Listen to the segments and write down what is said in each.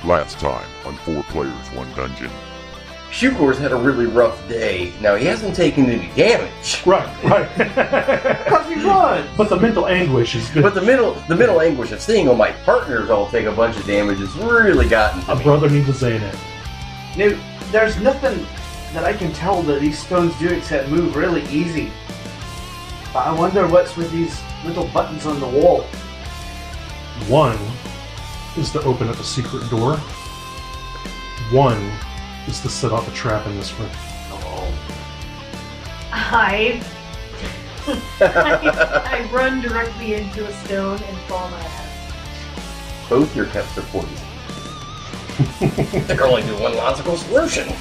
Last time on 4 Players, 1 Dungeon. Shugor's had a really rough day. Now, he hasn't taken any damage. Right. Because he won. But the mental anguish is good. But the mental anguish of seeing all my partners all take a bunch of damage has really gotten to me. A brother needs a Xanax. Now, there's nothing that I can tell that these stones do except move really easy. But I wonder what's with these little buttons on the wall. One is to open up a secret door. One is to set off a trap in this room. I run directly into a stone and fall my ass. Both your pets are poisoned. There can only be one logical solution.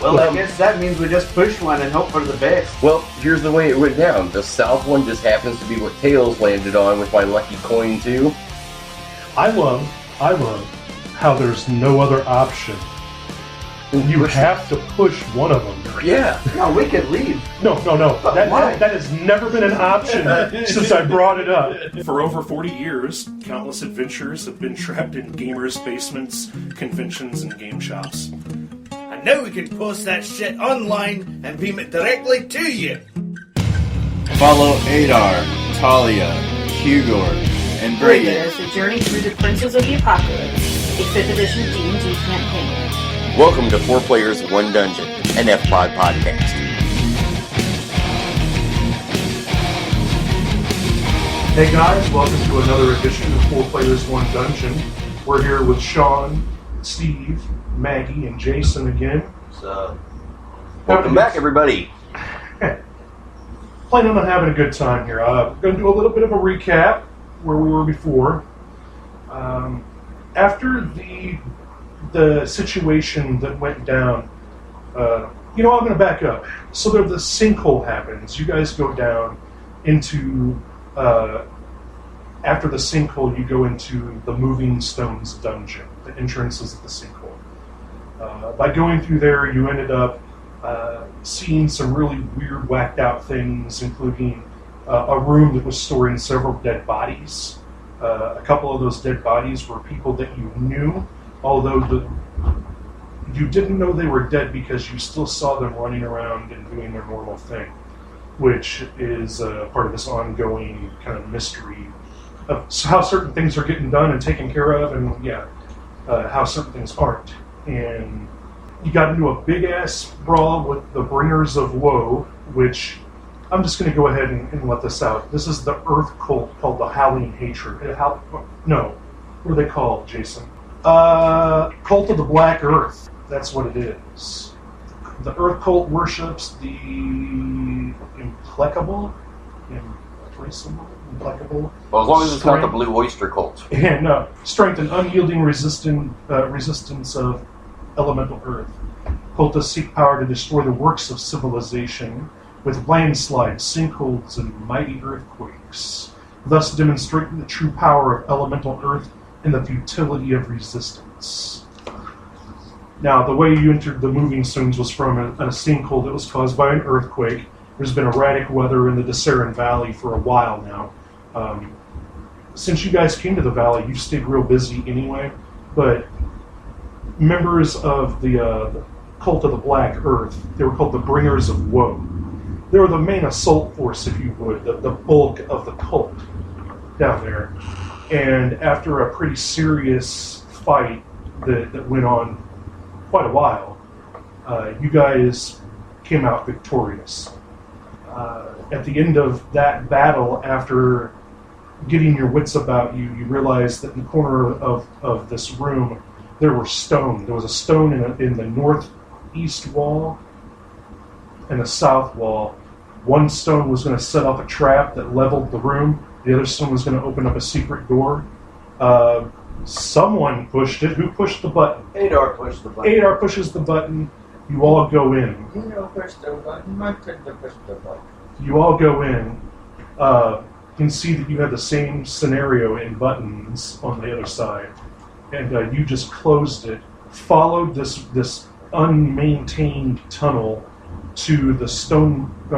Well, I guess that means we just push one and hope for the best. Well, here's the way it went down. The south one just happens to be what Tails landed on with my lucky coin, too. I love how there's no other option. You have to push one of them. Yeah. No, we could leave. No. That has never been an option since I brought it up. For over 40 years, countless adventurers have been trapped in gamers' basements, conventions, and game shops. And now we can post that shit online and beam it directly to you. Follow Adar, Talia, Hugor, and Brady as they journey through the Princes of the Apocalypse, a 5th edition D&D campaign. Welcome to 4 Players, 1 Dungeon, an d-amp-dpodcast. Hey guys, welcome to another edition of 4 Players, 1 Dungeon. We're here with Sean, Steve, Maggie, and Jason again. So, welcome back, everybody. Planning on having a good time here. We're going to do a little bit of a recap where we were before. After the situation that went down, I'm going to back up. So the sinkhole happens. You guys go down into, after the sinkhole, you go into the Moving Stones dungeon. The entrance is at the sinkhole. By going through there, you ended up seeing some really weird, whacked out things, including a room that was storing several dead bodies. A couple of those dead bodies were people that you knew, although you didn't know they were dead because you still saw them running around and doing their normal thing, which is part of this ongoing kind of mystery of how certain things are getting done and taken care of, and how certain things aren't. And you got into a big-ass brawl with the Bringers of Woe, which I'm just going to go ahead and let this out. This is the Earth cult called the Howling Hatred. What are they called, Jason? Cult of the Black Earth. That's what it is. The Earth cult worships the implacable. Well, as long as it's not the Blue Oyster cult. And strength and unyielding resistance of elemental Earth. Cultists seek power to destroy the works of civilization with landslides, sinkholes, and mighty earthquakes, thus demonstrating the true power of elemental Earth and the futility of resistance. Now, the way you entered the Moving Stones was from a sinkhole that was caused by an earthquake. There's been erratic weather in the Deseren Valley for a while now. Since you guys came to the valley, you've stayed real busy anyway, but members of the Cult of the Black Earth, they were called the Bringers of Woe. They were the main assault force, if you would, the bulk of the cult down there. And after a pretty serious fight that went on quite a while, you guys came out victorious. At the end of that battle, after getting your wits about you, you realized that in the corner of this room, there were stone. There was a stone in the northeast wall and the south wall. One stone was going to set off a trap that leveled the room. The other stone was going to open up a secret door. Someone pushed it. Who pushed the button? Adar pushed the button. Adar pushes the button. You all go in. Push the button. I couldn't push the button. You all go in. You can see that you have the same scenario in buttons on the other side. And you just closed it, followed this unmaintained tunnel to the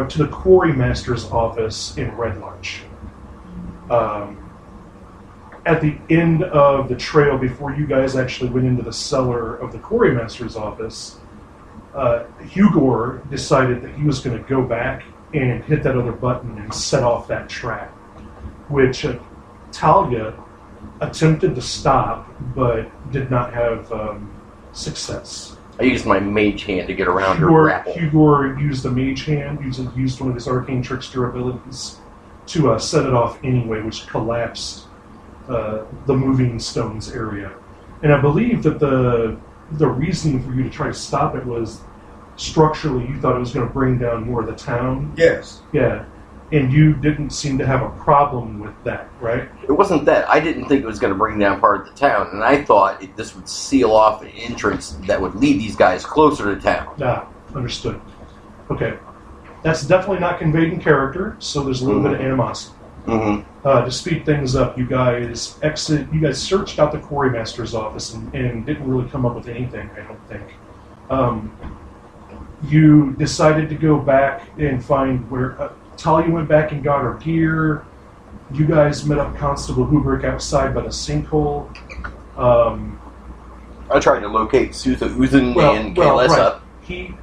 to the quarry master's office in Red Larch. at the end of the trail, before you guys actually went into the cellar of the quarrymaster's office, Hugor decided that he was going to go back and hit that other button and set off that trap, which Talia attempted to stop, but did not have success. I used my mage hand to get around her grapple. Hugor used the mage hand, used one of his arcane trickster abilities to set it off anyway, which collapsed the moving stones area. And I believe that the reasoning for you to try to stop it was structurally you thought it was going to bring down more of the town. Yes. Yeah. And you didn't seem to have a problem with that, right? It wasn't that. I didn't think it was going to bring down part of the town, and I thought this would seal off an entrance that would lead these guys closer to town. Ah, understood. Okay. That's definitely not conveyed in character, so there's a little bit of animosity. To speed things up, you guys searched out the quarrymaster's office and didn't really come up with anything, I don't think. You decided to go back and find where Talia went back and got her gear. You guys met up Constable Hubrick outside by the sinkhole. I tried to locate Susa Uzun and Kaylessa. Right.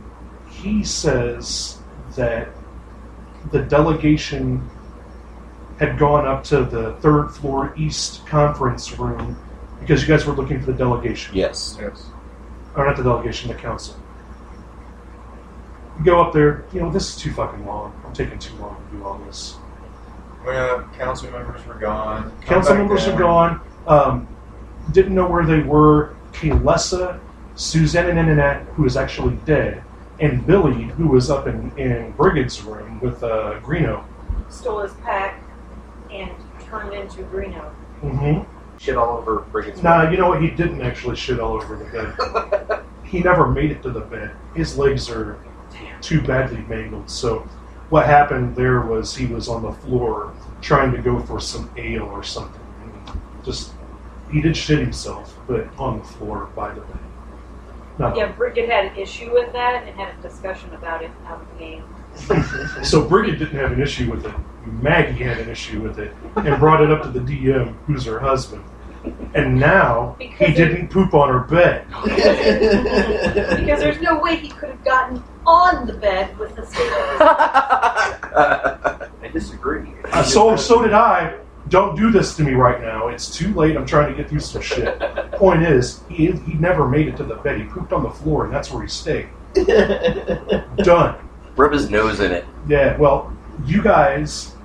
He says that the delegation had gone up to the third floor east conference room because you guys were looking for the delegation. Yes. Or not the delegation, the council. You go up there, this is too fucking long. I'm taking too long to do all this. Well, council members were gone. Council members are gone. Didn't know where they were. Kaylessa, Suzanne and Annette, who is actually dead, and Billy, who was up in Brigid's room with Greeno. Stole his pack and turned into Greeno. Mm-hmm. Shit all over Brigid's room. Nah, you know what? He didn't actually shit all over the bed. He never made it to the bed. His legs are too badly mangled. So what happened there was he was on the floor trying to go for some ale or something. He did shit himself, but on the floor by the bed. No. Yeah, Brigid had an issue with that and had a discussion about it out of the game. So Brigid didn't have an issue with it. Maggie had an issue with it and brought it up to the DM, who's her husband. And now he didn't poop on her bed. Because there's no way he could have gotten on the bed with the state of his life. I disagree. So did I. Don't do this to me right now. It's too late. I'm trying to get through some shit. Point is, he never made it to the bed. He pooped on the floor, and that's where he stayed. Done. Rub his nose in it. Yeah, well, you guys,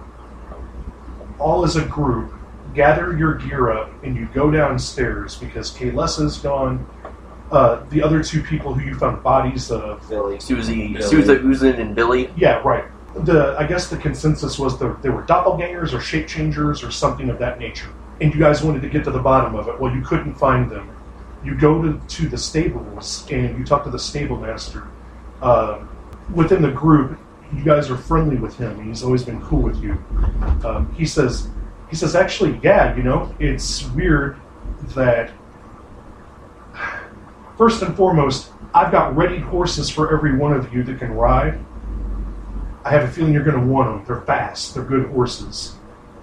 all as a group, gather your gear up, and you go downstairs, because Kaylessa's gone. The other two people who you found bodies of... Susa Uzun and Billy. Yeah, right. I guess the consensus was they were doppelgangers or shape changers or something of that nature. And you guys wanted to get to the bottom of it. Well, you couldn't find them. You go to the stables and you talk to the stable master. Within the group, you guys are friendly with him. He's always been cool with you. He says, actually, yeah, it's weird that, first and foremost, I've got readied horses for every one of you that can ride. I have a feeling you're going to want them. They're fast. They're good horses.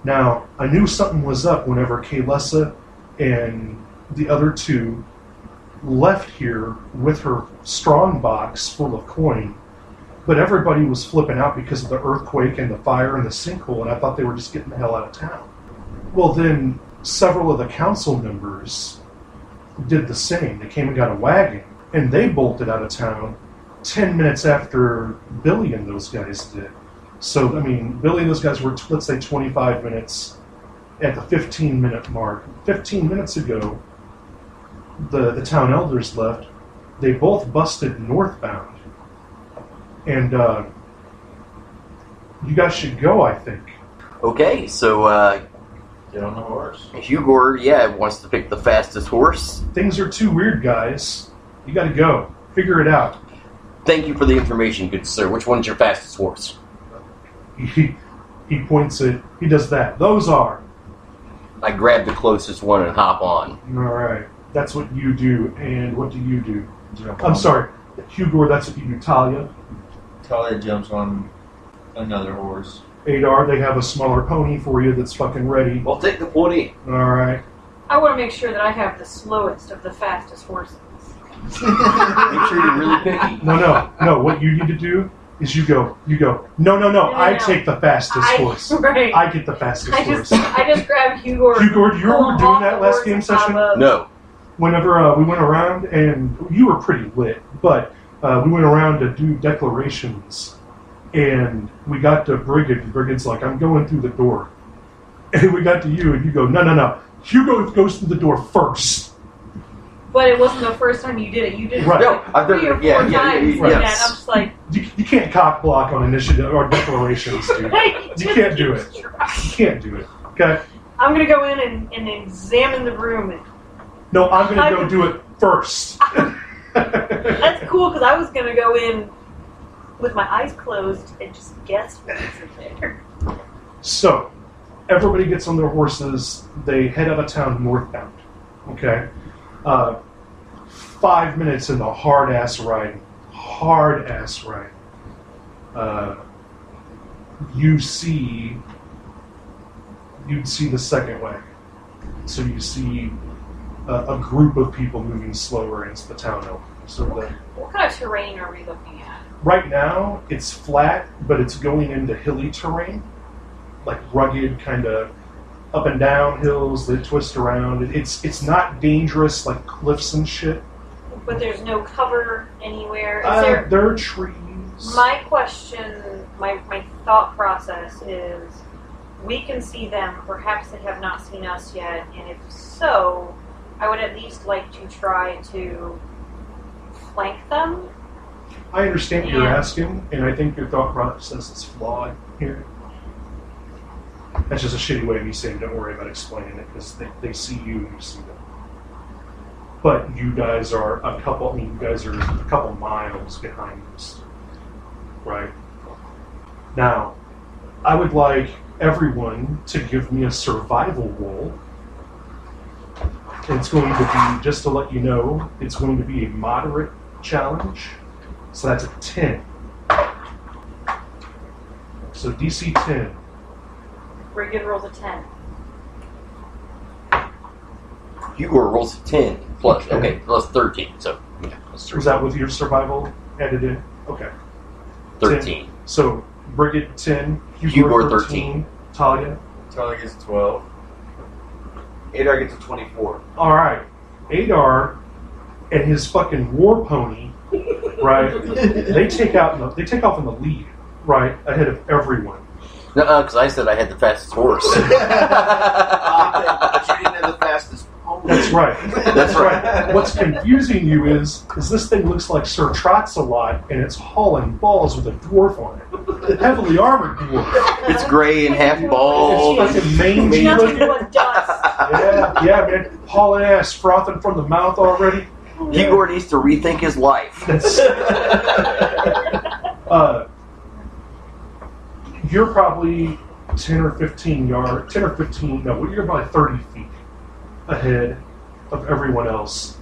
Now, I knew something was up whenever Kaylessa and the other two left here with her strong box full of coin, but everybody was flipping out because of the earthquake and the fire and the sinkhole, and I thought they were just getting the hell out of town. Well, then several of the council members did the same. They came and got a wagon, and they bolted out of town 10 minutes after Billy and those guys did. So, Billy and those guys were, let's say, 25 minutes at the 15-minute mark. 15 minutes ago, the town elders left. They both busted northbound. And you guys should go, I think. Okay, so Get on the horse. Hugor, wants to pick the fastest horse. Things are too weird, guys. You gotta go. Figure it out. Thank you for the information, good sir. Which one's your fastest horse? He points it. He does that. Those are. I grab the closest one and hop on. All right. That's what you do. And what do you do? I'm sorry. Hugor, that's what you do. Talia. Talia jumps on another horse. Adar, they have a smaller pony for you that's fucking ready. We'll take the pony. Alright. I want to make sure that I have the slowest of the fastest horses. Make sure you're really picky. No. What you need to do is you go. No. I take the fastest horse. Right. I get the fastest horse. I just grab Hugor. Hugor, do you remember doing that last game session? No. Whenever we went around, and you were pretty lit, but we went around to do declarations, and we got to Brigid, and Brigid's like, I'm going through the door. And we got to you, and you go, no. Hugo goes through the door first. But it wasn't the first time you did it. You did it Right. No, I've done 3 it. or 4 Yeah, times. yes. And I'm just like, You can't cock block on initiative or declarations, dude. You can't do it. You can't do it. Okay? I'm going to go in and examine the room. And No, I'm going to go do it first. that's cool, because I was going to go in with my eyes closed and just guess what was in there. So, everybody gets on their horses. They head out of town northbound. Okay? 5 minutes into hard-ass riding. You'd see the second wagon. So you see a group of people moving slower into the town open. So What kind of terrain are we looking at? right now it's flat, but it's going into hilly terrain, like rugged kind of up and down hills that twist around. It's not dangerous like cliffs and shit. But there's no cover anywhere. Is There are trees. My question, my thought process is, we can see them, perhaps they have not seen us yet, and if so, I would at least like to try to flank them. I understand what you're Yeah. asking, and I think your thought process is flawed here. That's just a shitty way of me saying don't worry about explaining it, because they see you and you see them. But you guys are a couple miles behind us. Right? Now, I would like everyone to give me a survival roll. It's going to be, just to let you know, it's going to be a moderate challenge. So that's a 10. So DC 10. Brigid rolls a 10. Hugo rolls a 10 plus, plus 13. So, yeah, plus 13. Was that with your survival added in? Okay. 13. 10. So, Brigid 10, Hugor 13, Talia. Talia gets 12. Adar gets a 24. Alright. Adar and his fucking war pony, right? they take off in the lead, right, ahead of everyone. No, because I said I had the fastest horse. But you didn't have the fastest pony. That's right. That's right. What's confusing you is this thing looks like Sir Trots-a-Lot, and it's hauling balls with a dwarf on it. Heavily armored dwarf. It's gray and half bald. It's fucking mangy Nothing looking. but dust. Yeah, man. Hauling ass, frothing from the mouth already. Hugo needs to rethink his life. You're probably 10 or 15, you're probably 30 feet ahead of everyone else.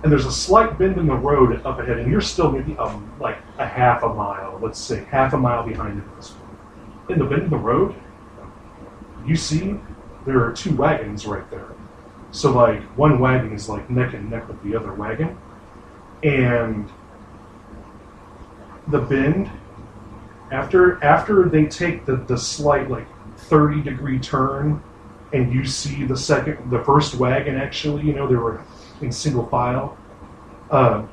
And there's a slight bend in the road up ahead, and you're still maybe like a half a mile, let's say, half a mile behind it at this point. In the bend in the road, you see there are 2 wagons right there. So, like, one wagon is, like, neck and neck with the other wagon. And the bend, after they take the slight, like, 30-degree turn, and you see the first wagon, actually, they were in single file,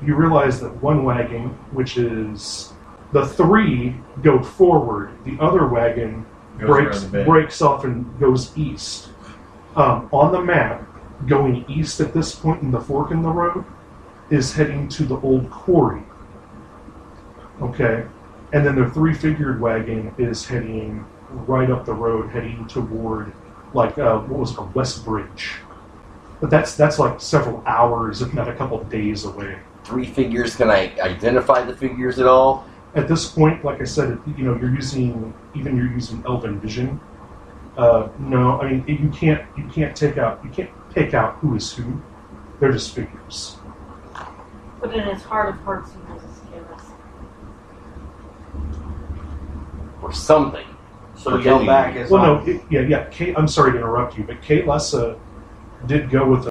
you realize that one wagon, which is the 3, go forward. The other wagon breaks off and goes east. On the map, going east at this point in the fork in the road is heading to the old quarry. Okay? And then the 3-figured wagon is heading right up the road, heading toward, like, what was it called? West Bridge. But that's like several hours, if not a couple of days away. 3 figures, can I identify the figures at all? At this point, like I said, you're using Elven Vision. No, I mean you can't take out who is who. They're just figures. But in his heart of hearts, he knows it's chaos. Or something. So yell back as Well, long. no, Kate, I'm sorry to interrupt you, but Kate Lessa did go with